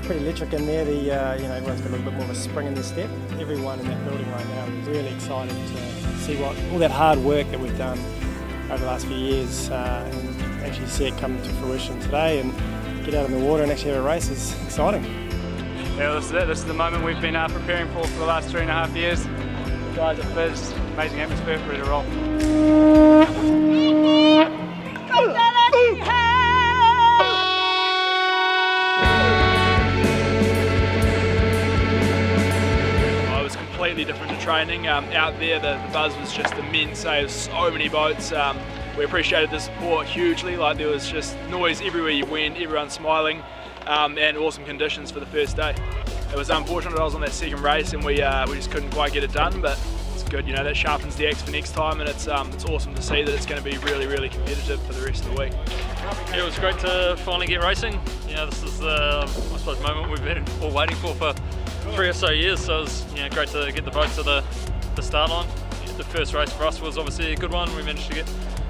pretty electric in there. Everyone's got a little bit more of a spring in their step. Everyone in that building right now is really excited to see what all that hard work that we've done over the last few years and actually see it come to fruition today and get out in the water and actually have a race is exciting. Yeah, this is it. This is the moment we've been preparing for the last 3.5 years. The guys at Fizz, amazing atmosphere, ready to roll. It was completely different to training. Out there, the buzz was just immense. There was so many boats. We appreciated the support hugely. There was just noise everywhere you went, everyone smiling, and awesome conditions for the first day. It was unfortunate I was on that second race and we just couldn't quite get it done, but it's good, that sharpens the axe for next time, and it's awesome to see that it's going to be really, really competitive for the rest of the week. Yeah, it was great to finally get racing. This is the, I suppose, moment we've been all waiting for 3 or so years, so it was great to get the boat to the start line. The first race for us was obviously a good one. We managed to get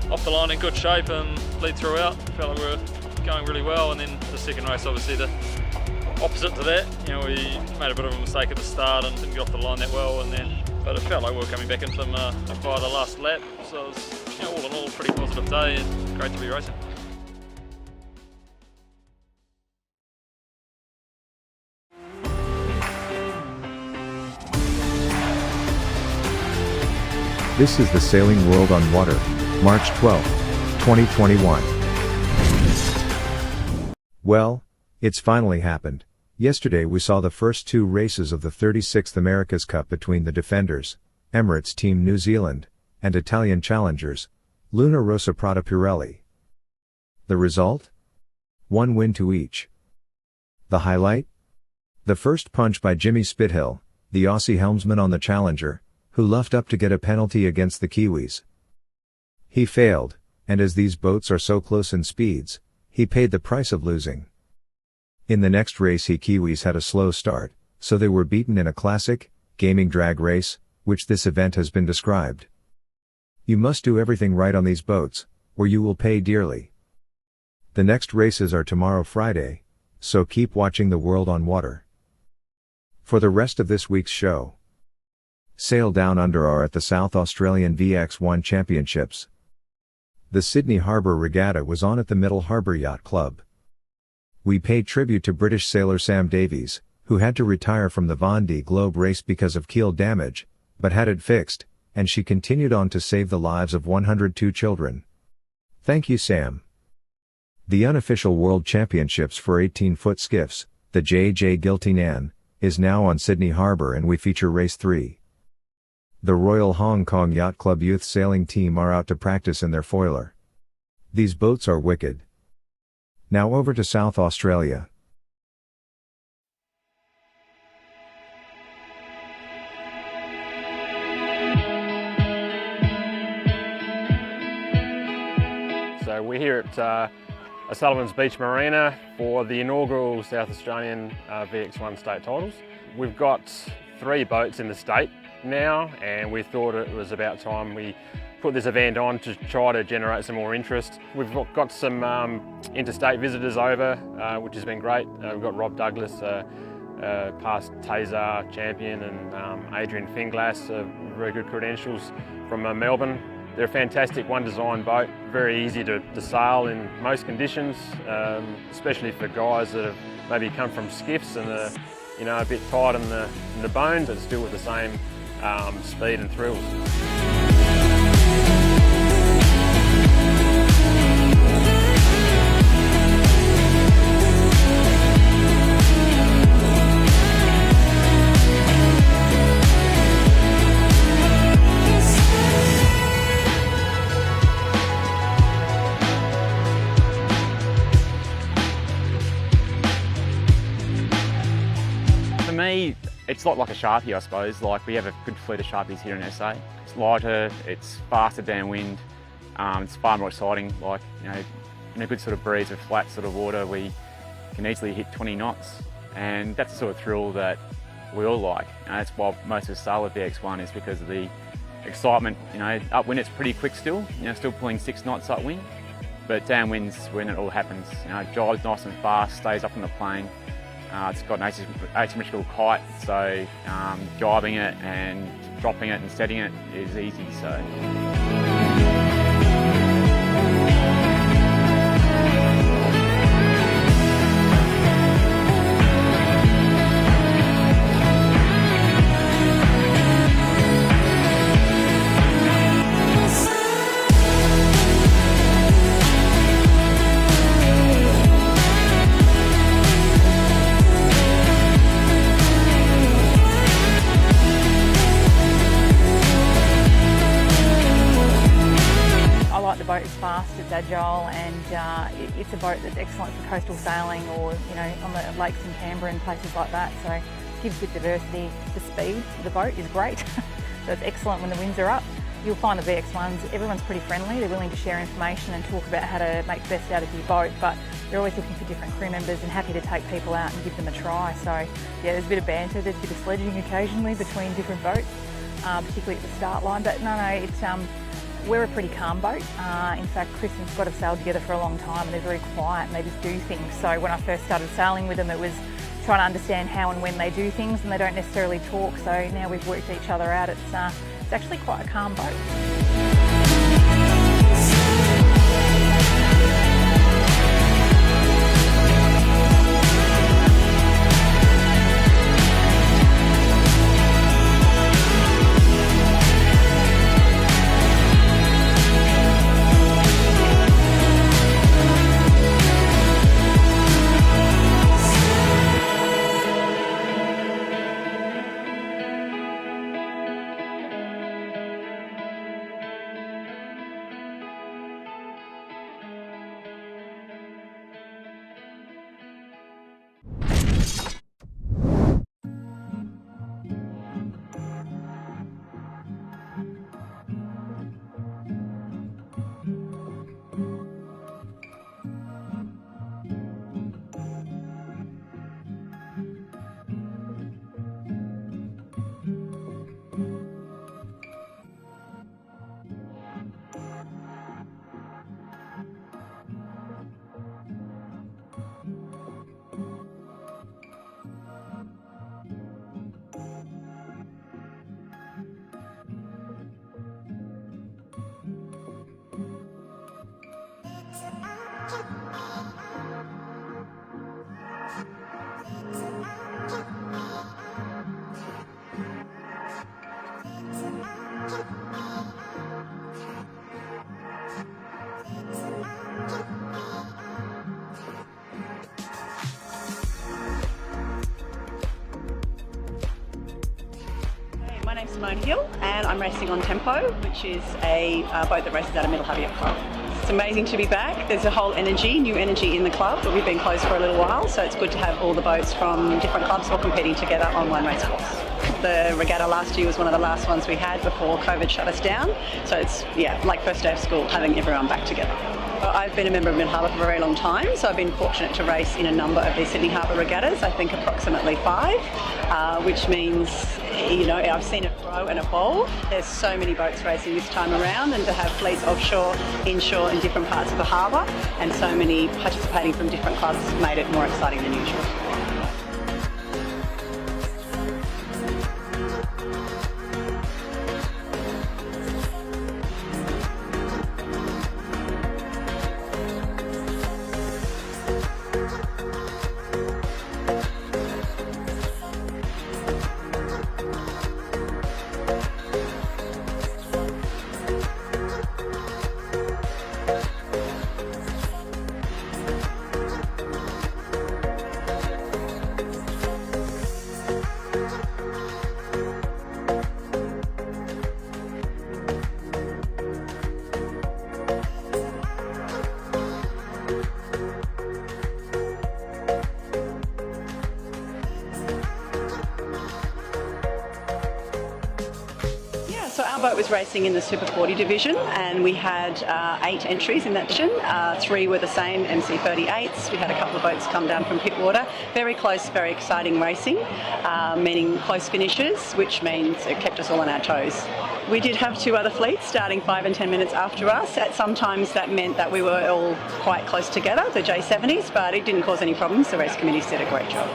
off the line in good shape and lead throughout. Felt like we were going really well, and then the second race, obviously the opposite to that. We made a bit of a mistake at the start and didn't get off the line that well, but it felt like we were coming back into them by the last lap. So it was, all in all, a pretty positive day and great to be racing. This is the Sailing World on Water, March 12, 2021. Well, it's finally happened. Yesterday we saw the first 2 races of the 36th America's Cup between the defenders, Emirates Team New Zealand, and Italian challengers, Luna Rossa Prata Pirelli. The result? 1 win to each. The highlight? The first punch by Jimmy Spithill, the Aussie helmsman on the Challenger, who luffed up to get a penalty against the Kiwis. He failed, and as these boats are so close in speeds, he paid the price of losing. In the next race Kiwis had a slow start, so they were beaten in a classic, gaming drag race, which this event has been described. You must do everything right on these boats, or you will pay dearly. The next races are tomorrow Friday, so keep watching the World on Water. For the rest of this week's show, Sail Down Under are at the South Australian VX1 Championships. The Sydney Harbour Regatta was on at the Middle Harbour Yacht Club. We paid tribute to British sailor Sam Davies, who had to retire from the Vendee Globe race because of keel damage, but had it fixed, and she continued on to save the lives of 102 children. Thank you, Sam. The unofficial World Championships for 18-foot skiffs, the JJ Giltenan, is now on Sydney Harbour, and we feature race 3. The Royal Hong Kong Yacht Club youth sailing team are out to practice in their foiler. These boats are wicked. Now over to South Australia. So we're here at O'Sullivan's Beach Marina for the inaugural South Australian VX1 state titles. We've got 3 boats in the state now, and we thought it was about time we put this event on to try to generate some more interest. We've got some interstate visitors over, which has been great. We've got Rob Douglas, past Taser champion, and Adrian Finglass, very good credentials from Melbourne. They're a fantastic one-design boat, very easy to sail in most conditions, especially for guys that have maybe come from skiffs and are a bit tight in the bones, but still with the same speed and thrills. For me, it's like a Sharpie, I suppose. We have a good fleet of Sharpies here in SA. It's lighter, it's faster downwind, it's far more exciting. In a good sort of breeze with flat sort of water, we can easily hit 20 knots, and that's the sort of thrill that we all like. That's why most of us sail with VX1, is because of the excitement. Upwind it's pretty quick still, still pulling 6 knots upwind, but downwind's when it all happens. It drives nice and fast, stays up on the plane. It's got an asymmetrical height, so jibing it and dropping it and setting it is easy. So. The boat is fast, it's agile, and it's a boat that's excellent for coastal sailing or on the lakes in Canberra and places like that. So it gives good diversity. The speed of the boat is great, so it's excellent when the winds are up. You'll find the VX1s, everyone's pretty friendly. They're willing to share information and talk about how to make the best out of your boat, but they're always looking for different crew members and happy to take people out and give them a try. So yeah, there's a bit of banter, there's a bit of sledging occasionally between different boats, particularly at the start line. But no, it's we're a pretty calm boat. In fact, Chris and Scott have sailed together for a long time and they're very quiet and they just do things. So when I first started sailing with them, it was trying to understand how and when they do things, and they don't necessarily talk. So now we've worked each other out. It's actually quite a calm boat. My name's Simone Hill and I'm racing on Tempo, which is a boat that races out of Middle Harbour Yacht Club. It's amazing to be back. There's a whole new energy in the club, but we've been closed for a little while, so it's good to have all the boats from different clubs all competing together on one race course. The regatta last year was one of the last ones we had before COVID shut us down, so it's like first day of school, having everyone back together. I've been a member of Mid Harbour for a very long time, so I've been fortunate to race in a number of these Sydney Harbour regattas, I think approximately 5, which means, I've seen it grow and evolve. There's so many boats racing this time around, and to have fleets offshore, inshore in different parts of the harbour, and so many participating from different clubs made it more exciting than usual. Our boat was racing in the Super 40 division, and we had 8 entries in that division. 3 were the same MC38s. We had a couple of boats come down from Pittwater. Very close, very exciting racing, meaning close finishes, which means it kept us all on our toes. We did have 2 other fleets starting 5 and 10 minutes after us. At sometimes that meant that we were all quite close together, the J70s, but it didn't cause any problems. The race committee did a great job.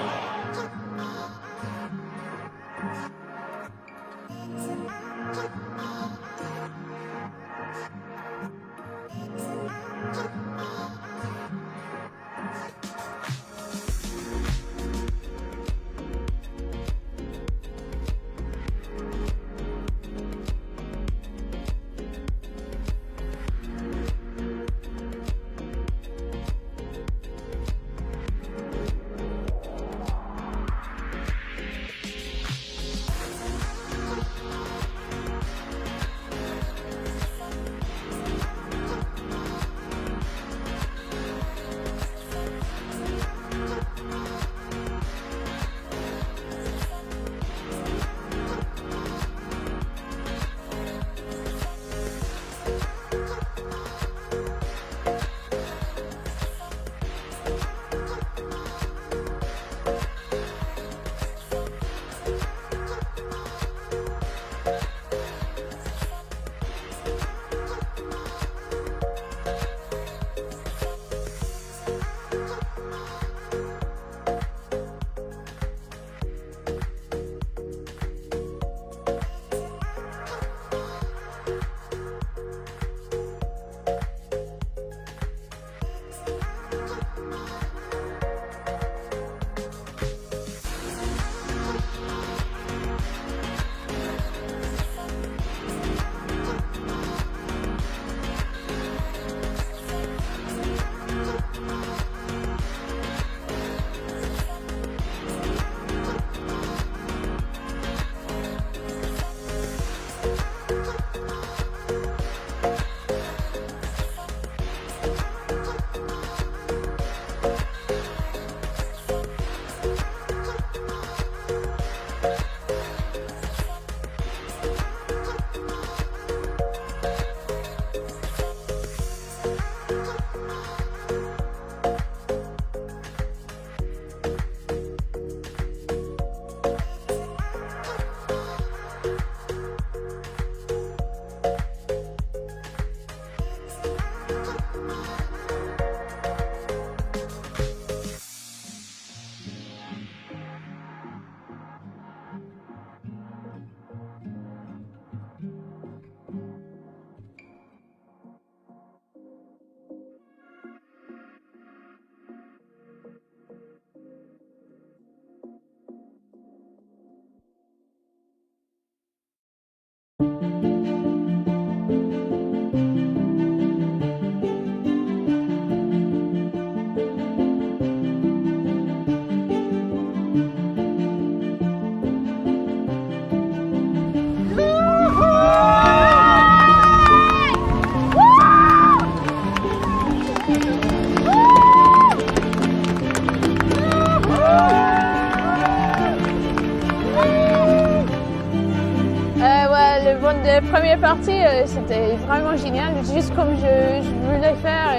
La première partie, c'était vraiment génial, juste comme je voulais faire.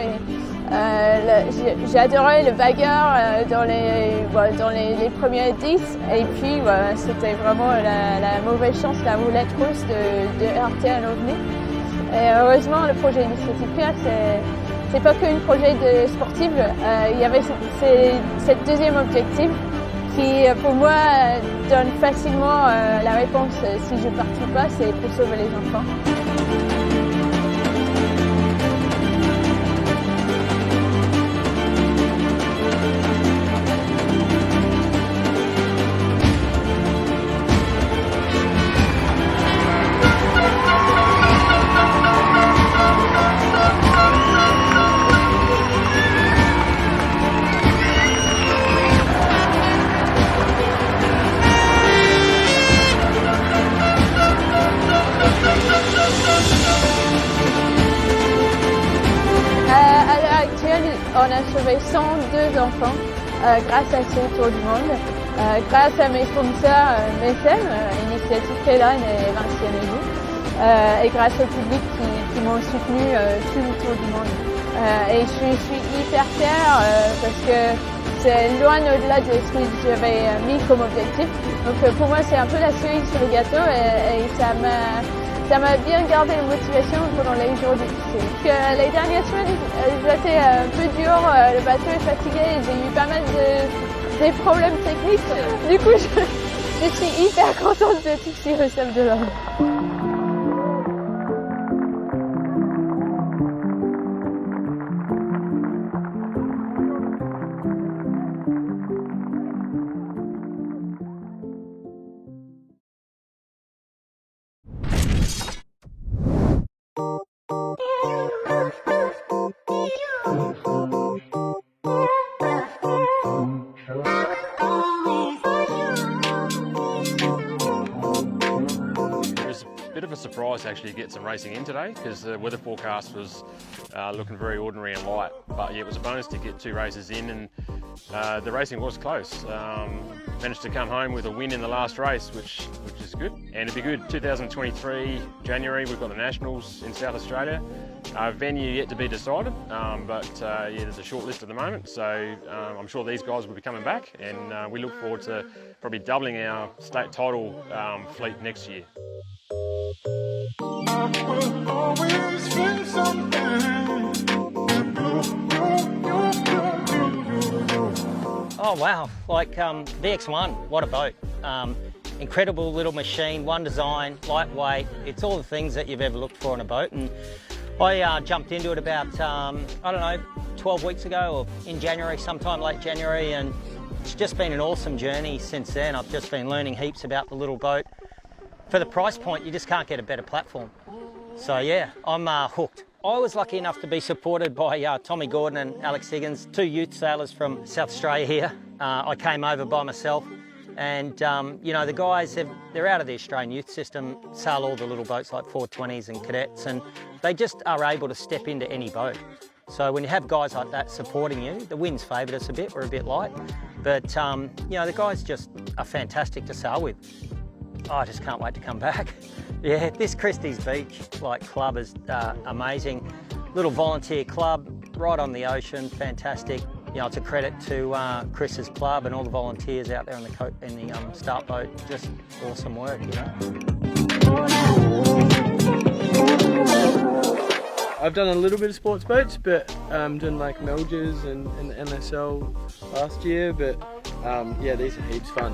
J'ai adoré le bagarre dans les premiers 10 et puis c'était vraiment la mauvaise chance, la roulette russe de heurter un ovni. Et heureusement, le projet Initiative Yacht, c'est pas qu'un projet de sportif, il y avait cette deuxième objectif qui, pour moi, donne facilement la réponse si je participe pas, c'est pour sauver les enfants. On a sauvé 102 enfants grâce à ce tour du monde, grâce à mes sponsors mécènes, Initiative Giltenan et Vendee. et grâce au public qui m'ont soutenu tout le tour du monde. Et je suis hyper fière parce que c'est loin au-delà de ce que j'avais mis comme objectif. Donc pour moi c'est un peu la cerise sur le gâteau et ça m'a bien gardé la motivation pendant les jours difficiles. Les dernières semaines j'étais un peu dur, le bateau est fatigué, j'ai eu pas mal de problèmes techniques. Du coup je suis hyper contente d'être ici au Sable de l'Or. Bit of a surprise to actually get some racing in today because the weather forecast was looking very ordinary and light, but yeah, it was a bonus to get 2 races in, and the racing was close. Managed to come home with a win in the last race, which is good, and it'd be good. 2023 January we've got the Nationals in South Australia. Venue yet to be decided, but yeah, there's a short list at the moment, so I'm sure these guys will be coming back, and we look forward to probably doubling our state title fleet next year. Oh wow, like VX1, what a boat. Incredible little machine, one design, lightweight, it's all the things that you've ever looked for in a boat. And I jumped into it about, I don't know, 12 weeks ago or in January, sometime late January, and it's just been an awesome journey since then. I've just been learning heaps about the little boat. For the price point, you just can't get a better platform. So yeah, I'm hooked. I was lucky enough to be supported by Tommy Gordon and Alex Higgins, 2 youth sailors from South Australia here. I came over by myself, and you know, the guys, they're out of the Australian youth system, sail all the little boats like 420s and cadets, and they just are able to step into any boat. So when you have guys like that supporting you, the wind's favoured us a bit, we're a bit light, but you know, the guys just are fantastic to sail with. Oh, I just can't wait to come back. Yeah, this Christie's Beach club is amazing. Little volunteer club right on the ocean, fantastic. You know, it's a credit to Chris's club and all the volunteers out there in the start boat. Just awesome work, you know. I've done a little bit of sports boats, but done like Melgers and the NSL last year. But yeah, these are heaps fun.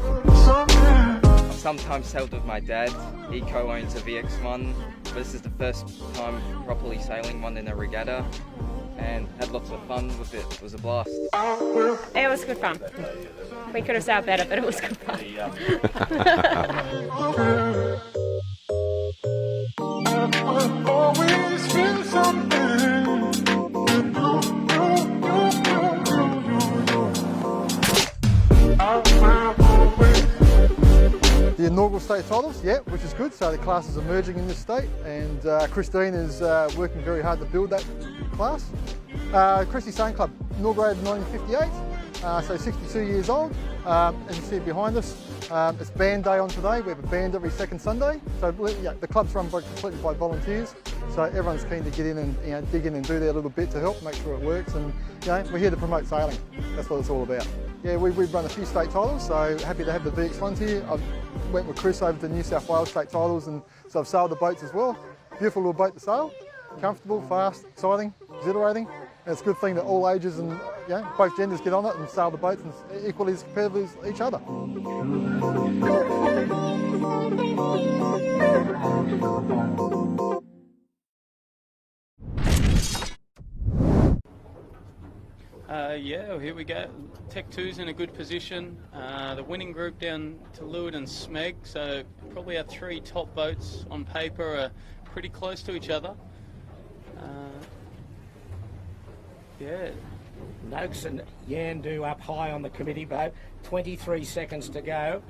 I've sometimes sailed with my dad. He co-owns a VX1, but this is the first time properly sailing one in a regatta, and had lots of fun with it. It was a blast. It was good fun. We could have sailed better, but it was good fun. The inaugural state titles, yeah, which is good. So the class is emerging in this state, and Christine is working very hard to build that class. Christie Sailing Club, inaugurated in 1958, so 62 years old. As you see behind us, it's band day on today. We have a band every second Sunday. So yeah, the club's run completely by volunteers, so everyone's keen to get in and dig in and do their little bit to help make sure it works. And we're here to promote sailing. That's what it's all about. Yeah, we've run a few state titles, so happy to have the VX1s here. I went with Chris over to New South Wales state titles, and so I've sailed the boats as well. Beautiful little boat to sail, comfortable, fast, exciting, exhilarating. And it's a good thing that all ages and both genders get on it and sail the boats and equally as competitive as each other. Yeah, well, here we go. Tech 2's in a good position. The winning group down to Leeward and Smeg, so probably our 3 top boats on paper are pretty close to each other. Yeah. Noakes and Yandu up high on the committee boat. 23 seconds to go.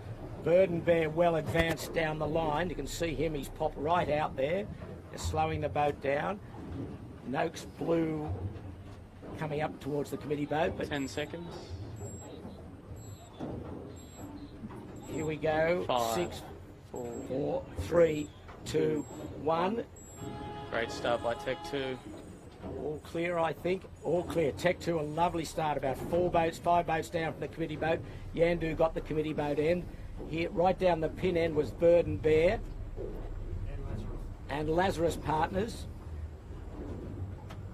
Bird and Bear well advanced down the line. You can see him, he's popped right out there. They're slowing the boat down. Noakes Blue coming up towards the committee boat. But 10 seconds. Here we go. 5, 6, 4, 3, 2, 1. Great start by Tech 2. All clear, I think. All clear. Tech 2, a lovely start. About 5 boats down from the committee boat. Yandu got the committee boat end. Here, right down the pin end was Bird and Bear. And Lazarus Partners.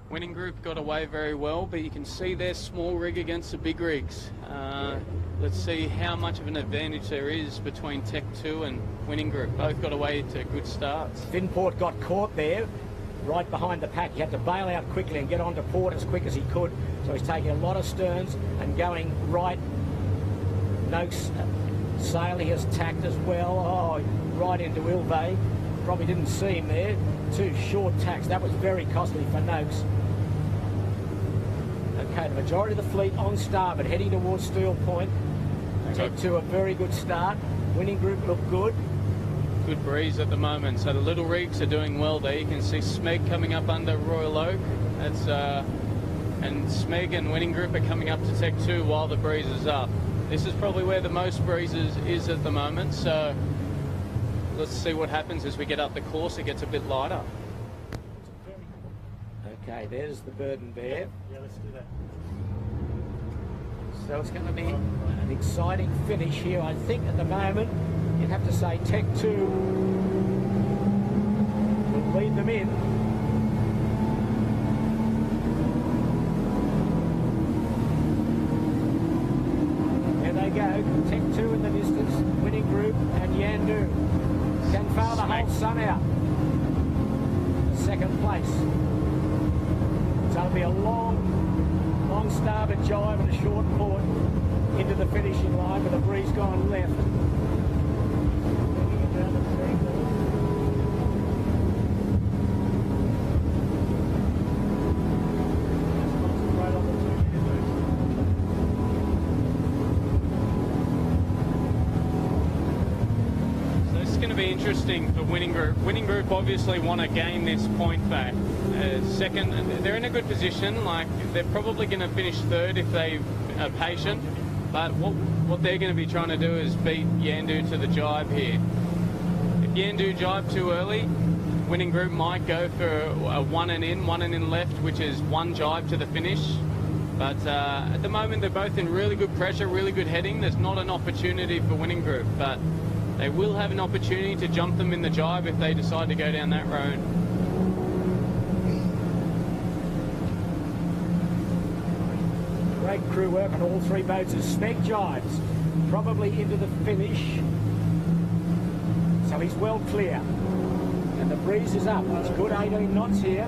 Winning Group got away very well, but you can see their small rig against the big rigs. Let's see how much of an advantage there is between Tech 2 and Winning Group. Both got away to good starts. Finport got caught there, right behind the pack. He had to bail out quickly and get onto port as quick as he could. So he's taking a lot of sterns and going right. Noakes sailing has tacked as well. Oh, right into Ilve. Probably didn't see him there. 2 short tacks. That was very costly for Noakes. Okay, the majority of the fleet on starboard, heading towards Steel Point. Tech 2 a very good start. Winning Group looked good. Good breeze at the moment, so the little rigs are doing well there. You can see Smeg coming up under Royal Oak. That's and Smeg and Winning Group are coming up to Tech 2 while the breeze is up. This is probably where the most breezes is at the moment, so let's see what happens as we get up the course. It gets a bit lighter. Okay, there's the Bird and Bear. Yeah, let's do that. So it's going to be an exciting finish here. I think at the moment you'd have to say Tech 2 will lead them in. There they go, Tech 2 in the distance, Winning Group and Yandu. Can Father hold Sun out. Second place. So it'll be a long starboard jibe and a short port into the finishing line with the breeze gone left. So this is going to be interesting for Winning Group. Winning Group obviously want to gain this point back. Second, they're in a good position. Like, they're probably going to finish third if they are patient. But what they're going to be trying to do is beat Yandu to the jibe here. If Yandu jibe too early, Winning Group might go for a one and in left, which is 1 jibe to the finish. But at the moment, they're both in really good pressure, really good heading. There's not an opportunity for Winning Group, but they will have an opportunity to jump them in the jibe if they decide to go down that road. Great crew work on all 3 boats as Smeg jibes, probably into the finish. So he's well clear. And the breeze is up. It's good 18 knots here.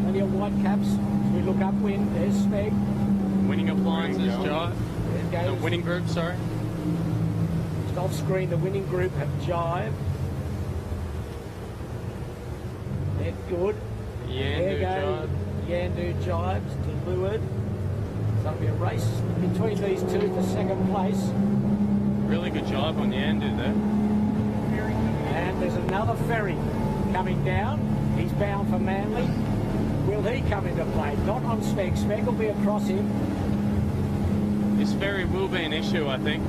Plenty of white caps. As we look upwind, there's Smeg. Winning Appliances jibe. The Winning Group, sorry. Just off screen, the Winning Group have jibed. They're good. Yandu jibes to leeward. So it'll be a race between these 2 for second place. Really good jibe on Yandu there. And there's another ferry coming down. He's bound for Manly. Will he come into play? Not on Smeg. Smeg will be across him. This ferry will be an issue, I think.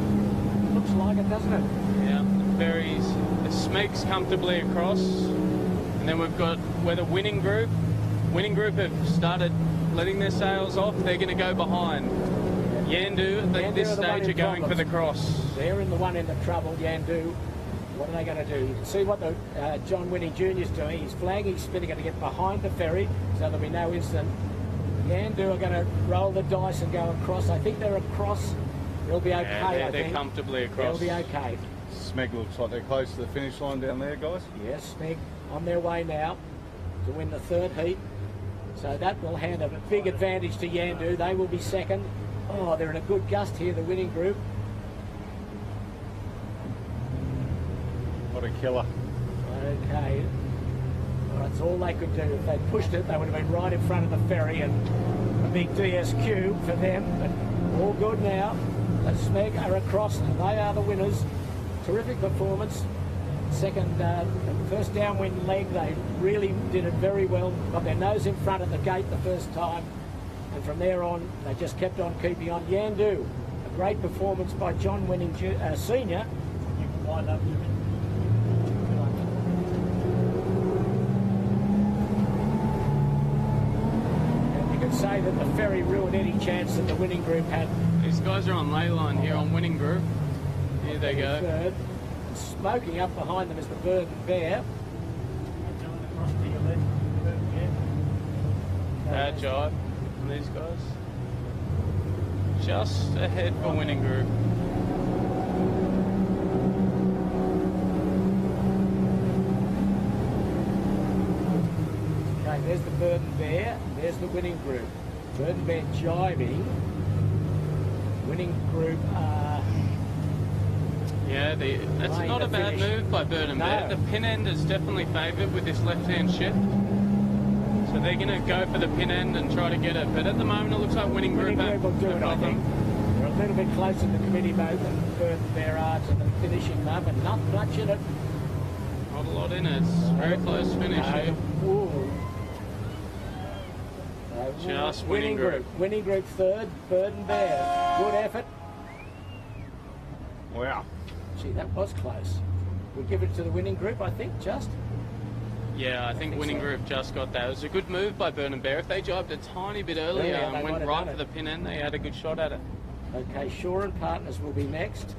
Looks like it, doesn't it? Yeah, the ferries. The Smeg's comfortably across. And then we've got where the Winning Group have started letting their sails off. They're going to go behind. Yandu at this stage are going for the cross. They're in the one in the trouble, Yandu. What are they going to do? You can see what the John Winning Jr. is doing. He's flagging, he's spinning, going to get behind the ferry, so there'll be no incident. Yandu are going to roll the dice and go across. I think they're across. They'll be okay, I think. They're comfortably across. They'll be okay. Smeg looks like they're close to the finish line down there, guys. Yes, Smeg on their way now to win the 3rd heat. So that will hand a big advantage to Yandu. They will be second. Oh, they're in a good gust here, the Winning Group. What a killer. Okay. Well, that's all they could do. If they pushed it, they would have been right in front of the ferry and a big DSQ for them. But all good now. The Smeg are across and they are the winners. Terrific performance. First downwind leg, they really did it very well. Got their nose in front of the gate the first time. And from there on, they just kept on keeping on. Yandu, a great performance by John Winning Senior. You can wind up, Jimmy. say that the ferry ruined any chance that the winning group had. These guys are on ley line here on winning group. Here they go. Third. Smoking up behind them is the Bird and Bear. Bad job on these guys. Just ahead for winning group. Okay, there's the Bird and Bear, there's the winning group. Bird and Bear jibing. Winning group Yeah, that's not a bad move by Bird and Bear. The pin end is definitely favoured with this left-hand shift. So they're going to go for the pin end and try to get it. But at the moment it looks like winning group will do it, I think. They're a little bit closer to the committee boat than Bird and Bear are to the finishing mark, but not much in it. Not a lot in it. It's very close finish here. Just winning group. Winning group third, Bird and Bear. Good effort. Wow. Gee, that was close. We'll give it to the winning group, I think, just. Yeah, I think winning group just got that. It was a good move by Bird and Bear. If they jibed a tiny bit earlier and went right for the pin end, they had a good shot at it. Okay, Shore and Partners will be next.